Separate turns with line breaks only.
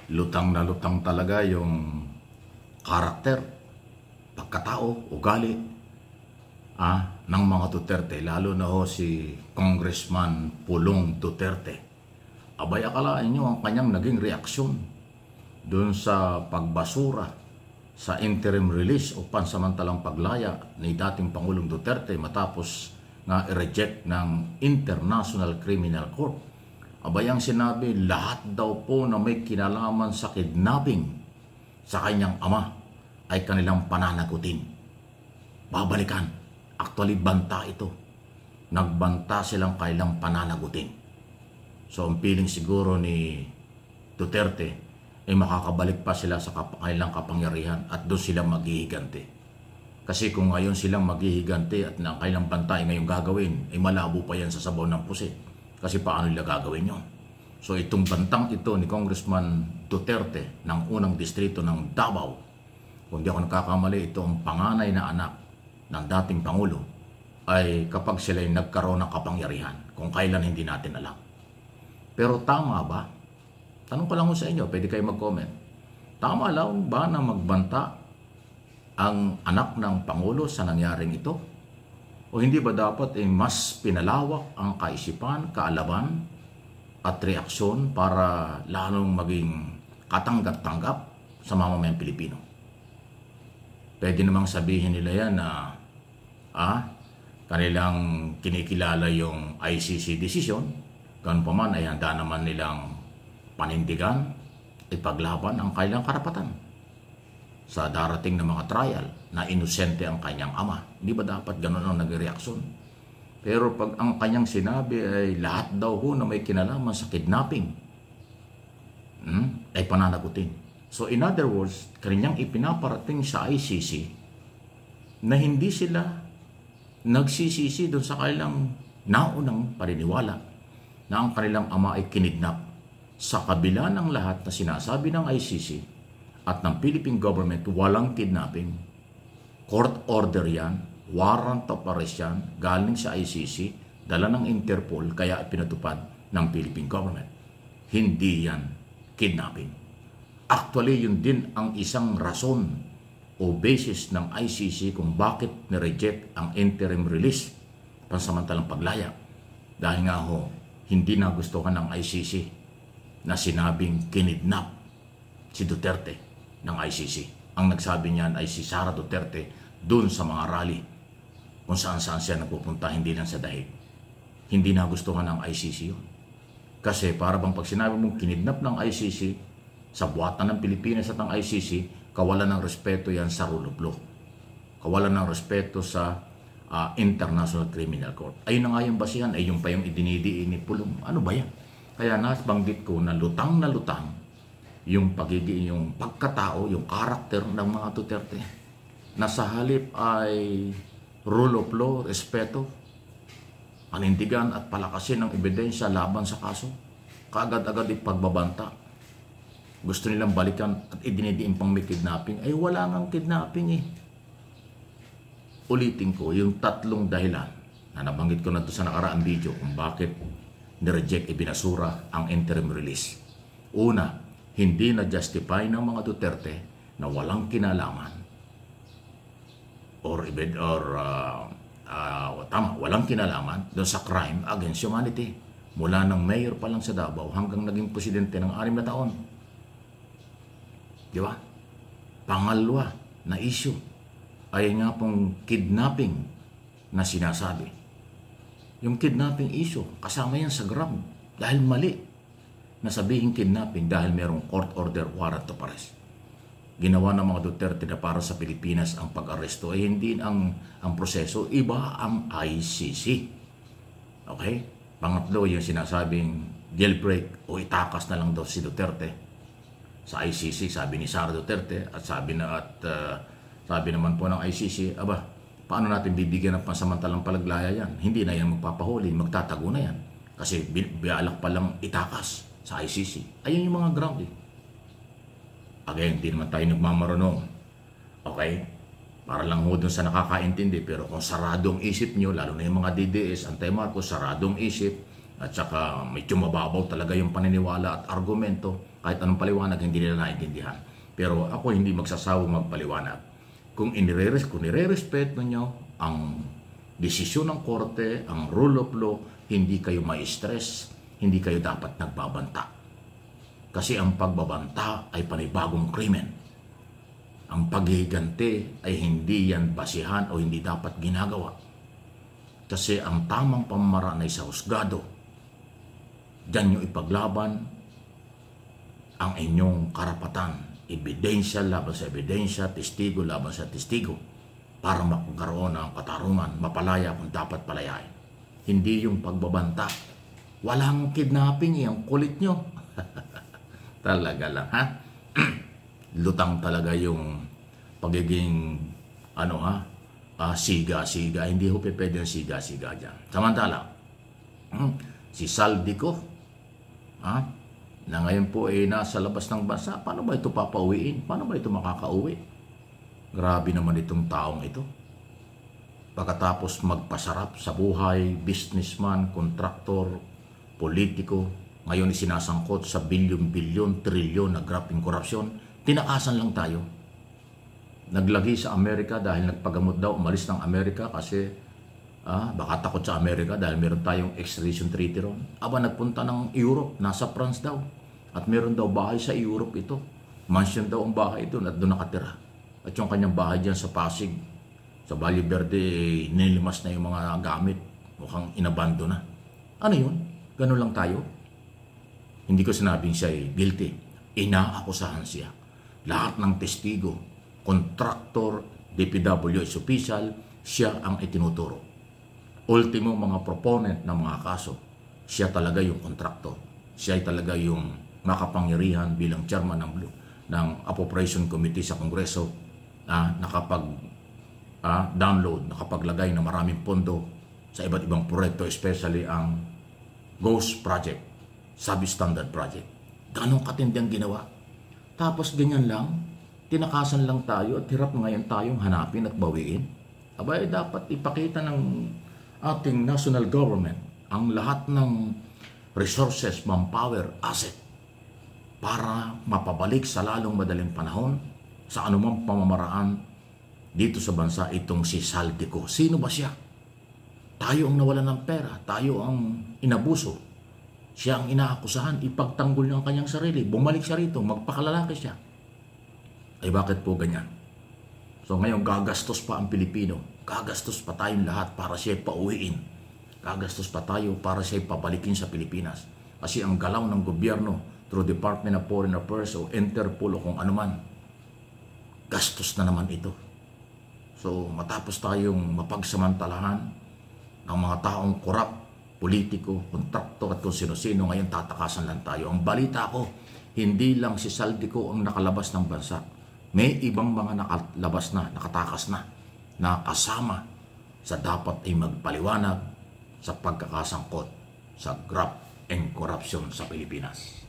lutang na lutang talaga yung karakter, pagkatao, ugali ng mga Duterte, lalo na ho si Congressman Pulong Duterte. Abay, akalain nyo ang kanyang naging reaksyon dun sa pagbasura sa interim release o pansamantalang paglaya ni dating Pangulong Duterte matapos nga i-reject ng International Criminal Court. Abay, ang sinabi, lahat daw po na may kinalaman sa kidnapping sa kanyang ama ay kanilang pananagutin. Babalikan. Actually, banta ito. Nagbanta silang kailang pananagutin. So, ang feeling siguro ni Duterte ay makakabalik pa sila sa kailang kapangyarihan at doon sila maghihiganti. Kasi kung ngayon silang maghihiganti at ang kailang banta ay ngayong gagawin, ay malabo pa yan sa sabaw ng pusit. Kasi paano nila gagawin yun? So, itong bantang ito ni Congressman Duterte ng unang distrito ng Davao, kung di ako nagkakamali, ito ang panganay na anak ng dating Pangulo, ay kapag sila ay nagkaroon ng kapangyarihan, kung kailan hindi natin alam. Pero tama ba? Tanong ko lang sa inyo, pwede kayo mag-comment. Tama lang ba na magbanta ang anak ng Pangulo sa nangyaring ito? O hindi ba dapat mas pinalawak ang kaisipan, kaalaman, at reaksyon para lalong maging katanggap-tanggap sa mamamayang Pilipino? Pwede namang sabihin nila yan na kanilang kinikilala yung ICC decision, ganun pa man ay handa naman nilang panindigan, ipaglaban ang kailang karapatan sa darating na mga trial na inosente ang kanyang ama. Hindi ba dapat ganun ang nagreaksyon? Pero pag ang kanyang sinabi ay lahat daw ho na may kinalaman sa kidnapping, ay pananagutin. So in other words, kanyang ipinaparating sa ICC na hindi sila nagsisisi doon sa kanilang naunang paniniwala na ang kanilang ama ay kinidnap. Sa kabila ng lahat na sinasabi ng ICC at ng Philippine government, walang kidnapping. Court order yan, warrant of arrest yan, galing sa ICC, dala ng Interpol, kaya ipinatupad ng Philippine government. Hindi yan kidnapping. Actually, yun din ang isang rason o basis ng ICC kung bakit nireject ang interim release, pansamantalang paglaya. Dahil nga ho, hindi nagustuhan ng ICC na sinabing kinidnap si Duterte ng ICC. Ang nagsabi niyan ay si Sara Duterte dun sa mga rally kung saan-saan siya napupunta, hindi lang sa dahig. Hindi nagustuhan ng ICC yun. Kasi para bang pag sinabi mong kinidnap ng ICC, sa buhatan ng Pilipinas at ng ICC, kawalan ng respeto yan sa rule of law. Kawalan ng respeto sa International Criminal Court. Ayun na nga yung basihan, ay yung pa yung idinidiin ni Pulong. Ano ba yan? Kaya nabanggit ko na lutang yung pagiging, yung pagkatao, yung karakter ng mga Duterte. Na sa halip ay rule of law, respeto, panindigan at palakasin ng ebidensya laban sa kaso, kaagad-agad ipagbabanta. Gusto nilang balikan at idinidiin pang may kidnapping, ay wala ngang kidnapping eh. Ulitin ko yung tatlong dahilan na nabanggit ko na ito sa nakaraang video kung bakit nireject, ibinasura ang interim release. Una, hindi na-justify ng mga Duterte na walang kinalaman walang kinalaman doon sa crime against humanity. Mula ng mayor pa lang sa Davao hanggang naging presidente ng 6 na taon. Di ba? Pangalawa na issue ay nga pong kidnapping na sinasabi. Yung kidnapping issue, kasama yan sa ground. Dahil mali na sabihin kidnapping dahil merong court order warrant of arrest. Ginawa ng mga Duterte na para sa Pilipinas ang pag-aresto ay hindi ang proseso, iba ang ICC. Okay? Pangatlo, yung sinasabing jailbreak o itakas na lang daw si Duterte sa ICC, sabi ni Sara Duterte at sabi naman po ng ICC, paano natin bibigyan ng pansamantalang palaglaya yan? Hindi na yan magpapahuli, magtatago na yan. Kasi bialak pa lang itakas sa ICC. Ayun yung mga ground eh. Again, hindi naman tayo nagmamarunong. Okay? Para lang ho dun sa nakakaintindi. Pero kung saradong isip nyo, lalo na yung mga DDS, Antay Marcos, saradong isip, At saka medyo mababaw talaga yung paniniwala at argumento. Kahit anong paliwanag, hindi nila naiintindihan. Pero ako hindi magsasawang magpaliwanag. Kung nire-respeto nyo ang desisyon ng korte, ang rule of law, hindi kayo ma-stress, hindi kayo dapat nagbabanta. Kasi ang pagbabanta ay panibagong krimen. Ang paghihiganti ay hindi yan basihan o hindi dapat ginagawa. Kasi ang tamang pamamaraan ay sa husgado. Diyan nyo ipaglaban ang inyong karapatan. Ebidensya laban sa ebidensya, testigo laban sa testigo. Para magkaroon ng katarungan, mapalaya kung dapat palayain. Hindi yung pagbabanta. Walang kidnapping, yung kulit nyo. Talaga lang, ha? Lutang talaga yung pagiging, siga-siga. Hindi ho pwede yung siga-siga dyan. Samantala, si Saldico, na ngayon po ay nasa labas ng bansa, paano ba ito papauwiin? Paano ba ito makakauwi? Grabe naman itong taong ito. Pagkatapos magpasarap sa buhay, businessman, kontraktor, politiko, ngayon isinasangkot sa bilyon-bilyon, trilyon na grabing korupsyon, tinakasan lang tayo. Naglagi sa Amerika dahil nagpagamot daw, umalis ng Amerika kasi baka takot sa Amerika dahil meron tayong extradition treaty ron. Nagpunta ng Europe, nasa France daw. At meron daw bahay sa Europe ito. Mansion daw ang bahay doon at doon nakatira. At yung kanyang bahay dyan sa Pasig, sa Valle Verde, nilimas na yung mga gamit. Mukhang inabando na. Ano yun? Ganun lang tayo? Hindi ko sinabing siya ay guilty. Inaakusahan siya. Lahat ng testigo, kontraktor, DPWH official, siya ang itinuturo. Ultimo mga proponent ng mga kaso, siya talaga yung kontraktor. Siya ay talaga yung makapangyarihan bilang chairman ng Appropriation Committee sa Kongreso na nakapag-download, nakapaglagay ng maraming pondo sa iba't ibang proyekto, especially ang GHOST Project, Substandard Project. Ganong katindi ang ginawa. Tapos ganyan lang, tinakasan lang tayo at hirap ngayon tayong hanapin at bawiin. Abay, dapat ipakita ng ating national government ang lahat ng resources, manpower, asset para mapabalik sa lalong madaling panahon sa anumang pamamaraan dito sa bansa itong si Saldico. Sino ba siya? Tayo ang nawalan ng pera, tayo ang inabuso. Siya ang inaakusahan, ipagtanggol niya ang kanyang sarili, bumalik siya rito, magpakalalaki siya. Ay bakit po ganyan? So ngayon gagastos pa ang Pilipino. Gagastos pa tayong lahat para siya pauwiin. Gagastos pa tayo para siya pabalikin sa Pilipinas. Kasi ang galaw ng gobyerno through Department of Foreign Affairs o Interpol o kung anuman, gastos na naman ito. So matapos tayong mapagsamantalahan ng mga taong korap, politiko, kontraktor at kung sino-sino, ngayon tatakasan lang tayo. Ang balita ko, hindi lang si Saldico ang nakalabas ng bansa. May ibang mga nakalabas na, nakatakas na kasama sa dapat ay magpaliwanag sa pagkakasangkot sa graft and corruption sa Pilipinas.